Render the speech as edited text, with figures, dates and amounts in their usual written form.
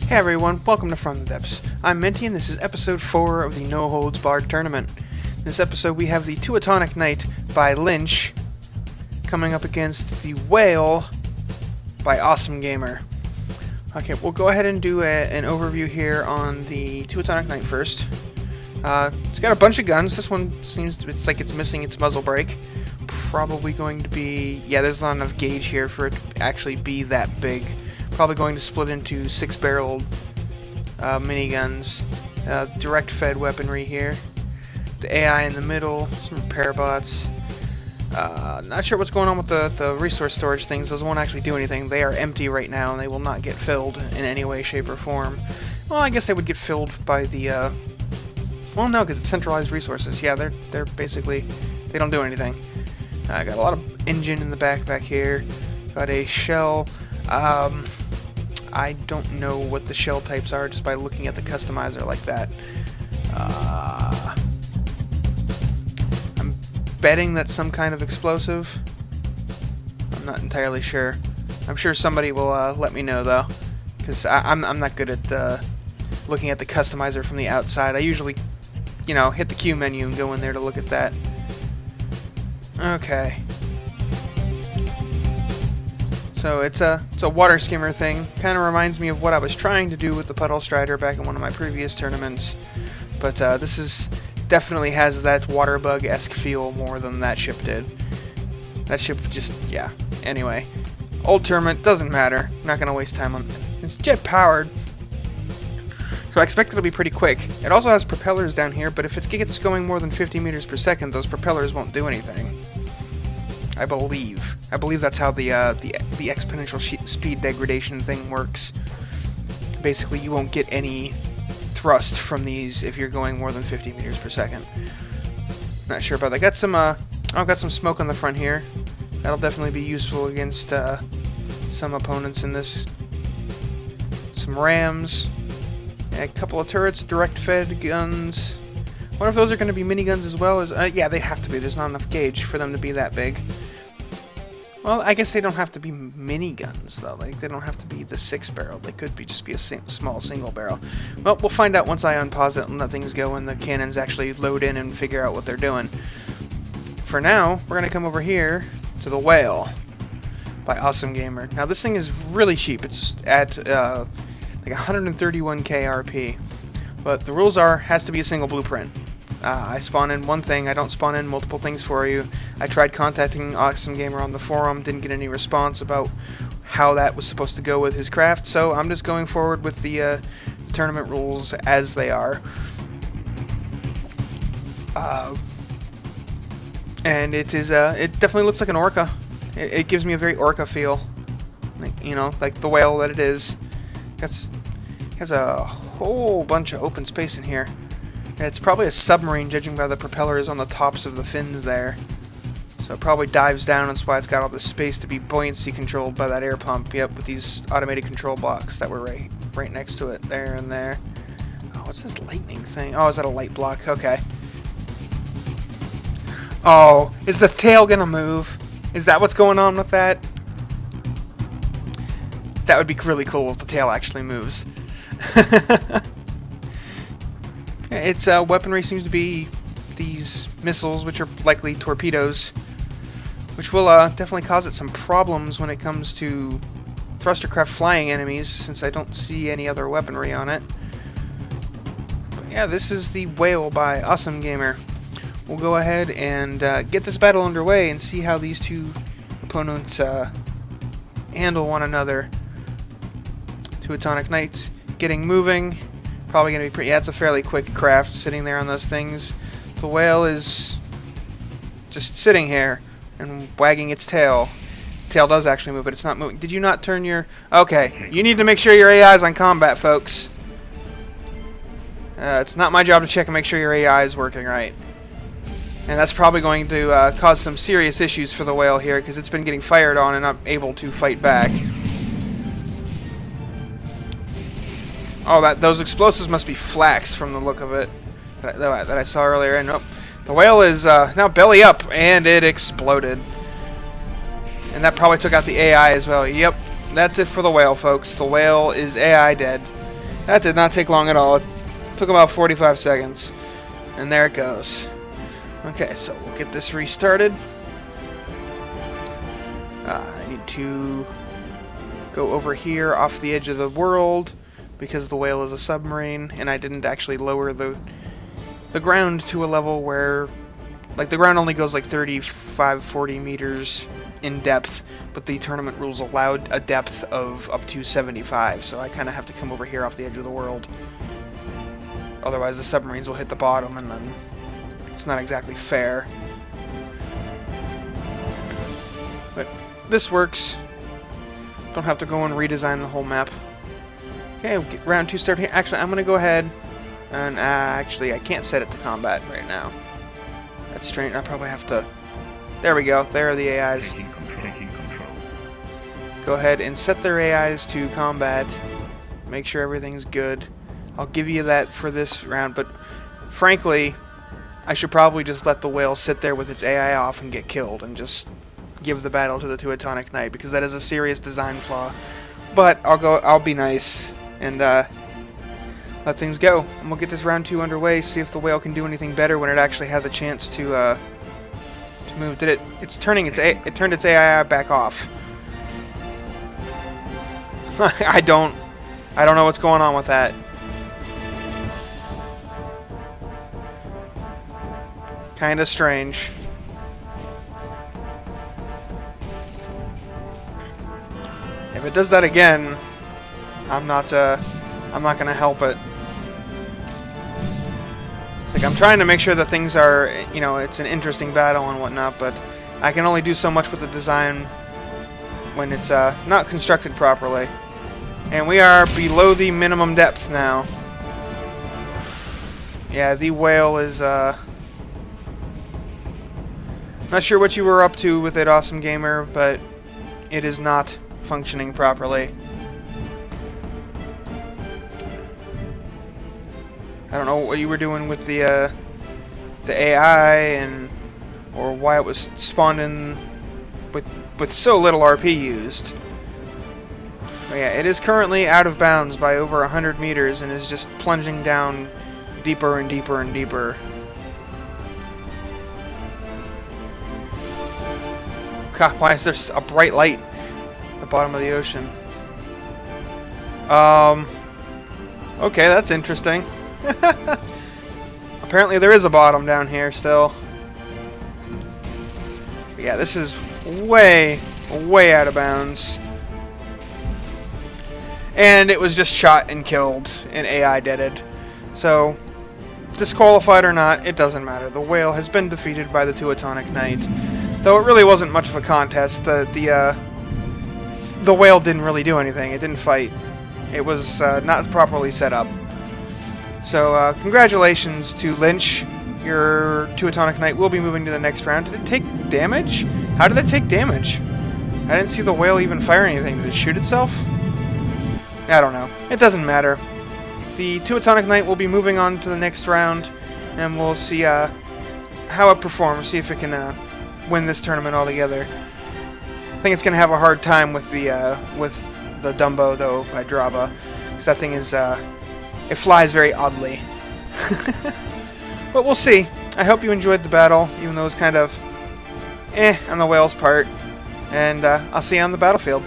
Hey everyone, welcome to From the Depths. I'm Minty and this is episode 4 of the No Holds Barred tournament. In this episode we have the Teutonic Knight by Lynch coming up against the Whale by Awesome Gamer. Okay, we'll go ahead and do an overview here on the Teutonic Knight first. It's got a bunch of guns. This one it's like it's missing its muzzle brake. Probably going to be... yeah, there's not enough gauge here for it to actually be that big. Probably going to split into 6-barreled miniguns. Direct fed weaponry here. The AI in the middle, some repair bots. Not sure what's going on with the resource storage things. Those won't actually do anything. They are empty right now and they will not get filled in any way, shape, or form. Well, I guess they would get filled by the... well, no, because it's centralized resources. Yeah, they're basically... they don't do anything. I got a lot of engine in the back here. Got a shell. I don't know what the shell types are just by looking at the customizer like that. I'm betting that's some kind of explosive. I'm not entirely sure. I'm sure somebody will let me know though, because I'm not good at looking at the customizer from the outside. I usually, hit the Q menu and go in there to look at that. Okay. So it's a water skimmer thing. Kind of reminds me of what I was trying to do with the Puddle Strider back in one of my previous tournaments. But this is definitely has that water bug-esque feel more than that ship did. That ship just, yeah. Anyway, old tournament, doesn't matter. I'm not going to waste time on it. It's jet powered. So I expect it'll be pretty quick. It also has propellers down here, but if it gets going more than 50 meters per second, those propellers won't do anything. I believe that's how the exponential speed degradation thing works. Basically, you won't get any thrust from these if you're going more than 50 meters per second. Not sure about that. Got some I've got some smoke on the front here. That'll definitely be useful against some opponents in this. Some rams, a couple of turrets, direct fed guns. I wonder if those are going to be miniguns as well. Yeah, they have to be. There's not enough gauge for them to be that big. Well, I guess they don't have to be miniguns, though. Like, they don't have to be the 6-barrel. They could just be a small single barrel. Well, we'll find out once I unpause it and let things go and the cannons actually load in and figure out what they're doing. For now, we're going to come over here to the Whale by Awesome Gamer. Now, this thing is really cheap. It's at like 131k RP. But the rules are, has to be a single blueprint. I spawn in one thing, I don't spawn in multiple things for you. I tried contacting Awesome Gamer on the forum, didn't get any response about how that was supposed to go with his craft, so I'm just going forward with the tournament rules as they are. And it definitely looks like an orca. It gives me a very orca feel. Like the whale that it is. It has a whole bunch of open space in here. It's probably a submarine, judging by the propellers on the tops of the fins there. So it probably dives down, that's why it's got all this space to be buoyancy controlled by that air pump. Yep, with these automated control blocks that were right next to it, there and there. Oh, what's this lightning thing? Oh, is that a light block? Okay. Oh, is the tail gonna move? Is that what's going on with that? That would be really cool if the tail actually moves. Its weaponry seems to be these missiles, which are likely torpedoes, which will definitely cause it some problems when it comes to thrustercraft flying enemies, since I don't see any other weaponry on it. But yeah, this is the Whale by Awesome Gamer. We'll go ahead and get this battle underway and see how these two opponents handle one another. Teutonic Knights getting moving. Probably going to be pretty... yeah, it's a fairly quick craft sitting there on those things. The Whale is just sitting here and wagging its tail. Tail does actually move, but it's not moving. Did you not turn your... okay, you need to make sure your AI is on combat, folks. It's not my job to check and make sure your AI is working right. And that's probably going to cause some serious issues for the Whale here, because it's been getting fired on and not able to fight back. Oh, those explosives must be flax from the look of it that I saw earlier. And the Whale is now belly up, and it exploded. And that probably took out the AI as well. Yep, that's it for the Whale, folks. The Whale is AI dead. That did not take long at all. It took about 45 seconds. And there it goes. Okay, so we'll get this restarted. I need to go over here off the edge of the world because the whale is a submarine, and I didn't actually lower the ground to a level where, like, the ground only goes like 35-40 meters in depth, but the tournament rules allowed a depth of up to 75, so I kind of have to come over here off the edge of the world. Otherwise the submarines will hit the bottom, and then it's not exactly fair. But this works. Don't have to go and redesign the whole map. Okay, we'll get round 2 started here. Actually, I'm going to go ahead and actually, I can't set it to combat right now. That's strange. I probably have to... There we go. There are the AIs. Taking control. Go ahead and set their AIs to combat. Make sure everything's good. I'll give you that for this round, but frankly, I should probably just let the whale sit there with its AI off and get killed and just give the battle to the Teutonic Knight, because that is a serious design flaw. But I'll be nice and let things go. And we'll get this round 2 underway, see if the whale can do anything better when it actually has a chance to move. It turned its AI back off. I don't know what's going on with that. Kinda strange. If it does that again, I'm not gonna help it. It's like I'm trying to make sure that things are, you know, it's an interesting battle and whatnot, but I can only do so much with the design when it's not constructed properly. And we are below the minimum depth now. Yeah, the whale is not sure what you were up to with it, Awesome Gamer, but it is not functioning properly. I don't know what you were doing with the AI or why it was spawned in with so little RP used. But yeah, it is currently out of bounds by over 100 meters and is just plunging down deeper and deeper and deeper. God, why is there a bright light at the bottom of the ocean? Okay, that's interesting. Apparently there is a bottom down here still. But yeah, this is way, way out of bounds. And it was just shot and killed and AI deaded. So, disqualified or not, it doesn't matter. The whale has been defeated by the Teutonic Knight. Though it really wasn't much of a contest. The whale didn't really do anything. It didn't fight. It was not properly set up. So congratulations to Lynch. Your Teutonic Knight will be moving to the next round. Did it take damage? How did it take damage? I didn't see the whale even fire anything. Did it shoot itself? I don't know. It doesn't matter. The Teutonic Knight will be moving on to the next round, and we'll see how it performs. See if it can win this tournament altogether. I think it's going to have a hard time with the Dumbo, though, by Draba, because that thing is it flies very oddly. But we'll see. I hope you enjoyed the battle, even though it was kind of on the whale's part. And I'll see you on the battlefield.